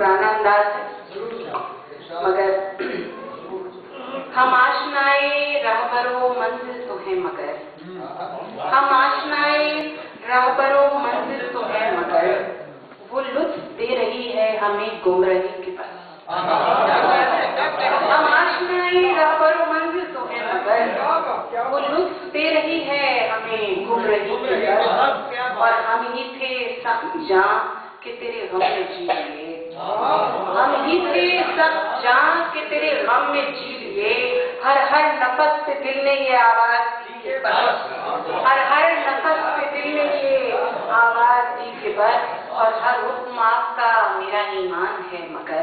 पुराना अंदाज है, मगर हम आशनाए राहबरो मंजिल तो है, मगर हम आशनाए राहबरो मंजिल तो है, मगर वो लुत्फ दे रही है हमें गुमराही के पास। हम आशनाए राहबरो मंजिल तो है, मगर वो लुत्फ दे रही है हमें गुमराही के पास। और हम ही थे सब जान कि तेरे गम में जी लिए, हम ही थे सब जान कि तेरे गम में जी लिए। हर हर नफस पे दिल ने ये आवाज दी कि बस, हर हर नफस पे दिल ने ये आवाज दी कि बस। और हर हुक्म आपका मेरा ईमान है, मगर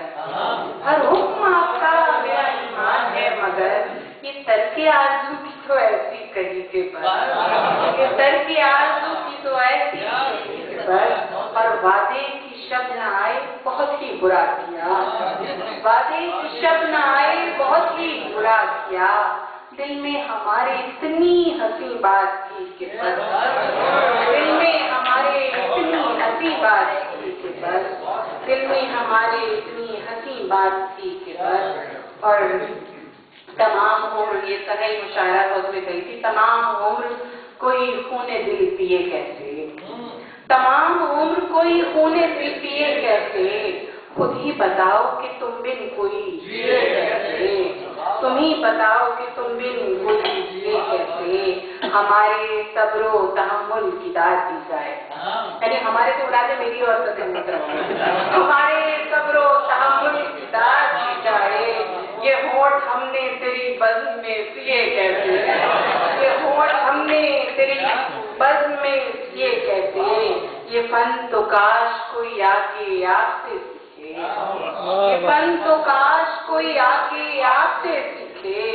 हर हुक्म आपका मेरा ईमान है, मगर ये तरके आरज़ू की तो ऐसी कही के बस, ये तरके आरज़ू की तो ऐसी कही के बस। और वादे की शब न आए बहुत ही बुरा किया, वादे की शब न आए बहुत ही बुरा किया। दिल में हमारे इतनी हंसी बात थी कि बस, दिल में हमारे इतनी हंसी बात थी कि बस, दिल में हमारे इतनी हंसी बात थी कि बस। और तमाम उम्र, ये सही मुशायरा उसमें गई थी, तमाम उम्र कोई खूने दिल पिए कैसे, तमाम उम्र कोई खूने दिल पिए कैसे। खुद ही बताओ कि तुम बिन कोई जिए कैसे, तुम ही बताओ कि तुम बिन कोई जिए कैसे। हमारे सब्रो तहम्मुल की दाद दी जाए, यानी हमारे तो उड़ा दे मेरी और हमारे सब्रो तहम्मुल की दाद दी जाए। ये होठ हमने तेरी बज़्म में सिए कैसे, ये होठ हमने तेरी बज़्म में सिए कैसे। ये फन तो काश कोई आके आपसे सीखे, ये फन तो काश कोई आके आपसे सीखे।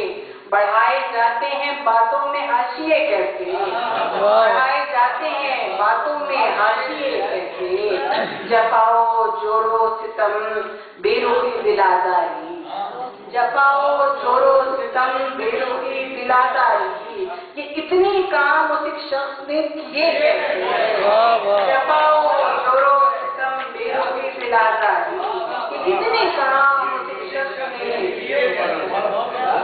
बढ़ाए जाते हैं बातों में हाशिए कैसे, बढ़ाए जाते हैं बातों में हाशिए कैसे। जफाओ जोड़ो सितम बेरुखी दिलादारी, जफाओ जोड़ो सितम बेरुखी दिलादारी। ये इतने काम उस एक शख्स ने किए कैसे, जफाओ जोड़ो सितम बेरुखी दिलादारी। ये इतने काम उस एक शख्स ने किए कैसे,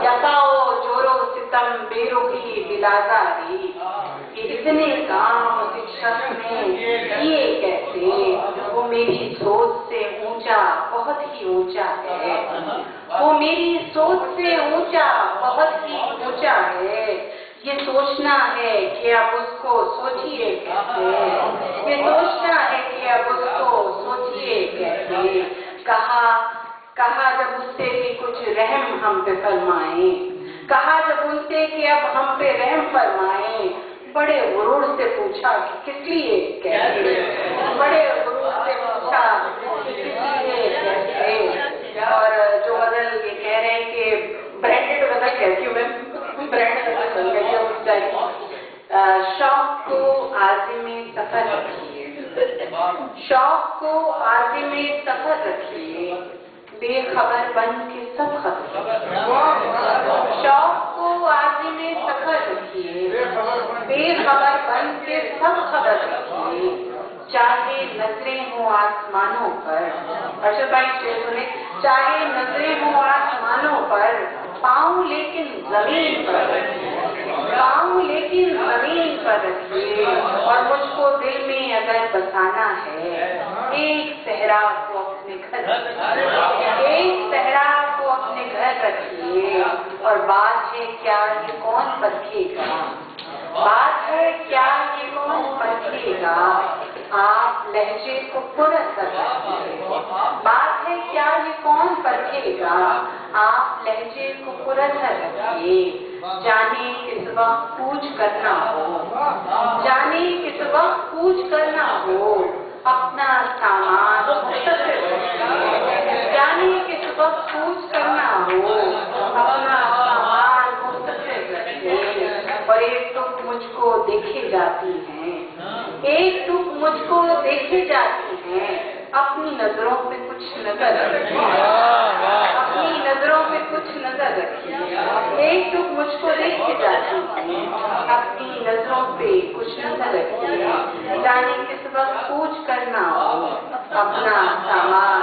जफाओ जोड़ो सितम बेरुखी दिलादारी। ये इतने काम उस एक शख्स ने किए कैसे। वो मेरी सोच से ऊंचा बहुत ही ऊंचा है, वो मेरी सोच से ऊंचा बहुत ही ऊंचा है। ये सोचना है कि अब उसको सोचिए कैसे, ये सोचना है कि अब उसको सोचिए कैसे। कहा जब उससे कि कुछ रहम हम पे फरमाए, कहा जब उनसे कि अब हम पे रहम फरमाए। बड़े गुरूर से पूछा कि किस लिए कैसे, बड़े गुरूर से पूछा कि किस लिए कैसे। और जो गजल ये कह रहे हैं कि ब्रांडेड गजल कहती हूँ मैं, ब्रांडेड गजल बन गई है उस टाइम। शौक को आज़िमे सफर रखिए, शौक को आज़िमे सफर रखिए, बेखबर बन के सब खबर। शौक को आज़िमे सफर रखिए, बेखबर बन के सब खबर रखिए। चाहे नजरें हो आसमानों पर, अर्शद भाई शेर सुने, चाहे नजरें हो आसमानों पर, पाँव लेकिन जमीन पर रखिए, पाँव लेकिन जमीन पर रखिए। और मुझको दिल में अगर बसाना है एक सहरा को अपने घर, एक सहरा को अपने घर रखिए। और बात है क्या ये कौन परखेगा, बात है क्या ये कौन परखेगा। आप लहजे को पुरस्कार रखिए, बात है क्या ये कौन परखेगा। आप लहजे को पुरस्कार रखिए। जाने किस वक्त पूछ करना हो, जाने किस वक्त पूछ करना हो, अपना सामान मुस्तकिल रखिए। जाने किस वक्त पूछ करना हो, अपना सामान मुस्तकिल रखिए। और एक टुक मुझको देखे जाती हैं, एक टुक मुझको देखे जाती हैं, अपनी नजरों पे कुछ नजर रखिए, अपनी नजरों पे कुछ नजर रखिए। एक टुक मुझको देखे जाती हैं, अपनी नजरों पे कुछ नजर रखिए। जाने किस वक्त पूछ करना हो, अपना सामान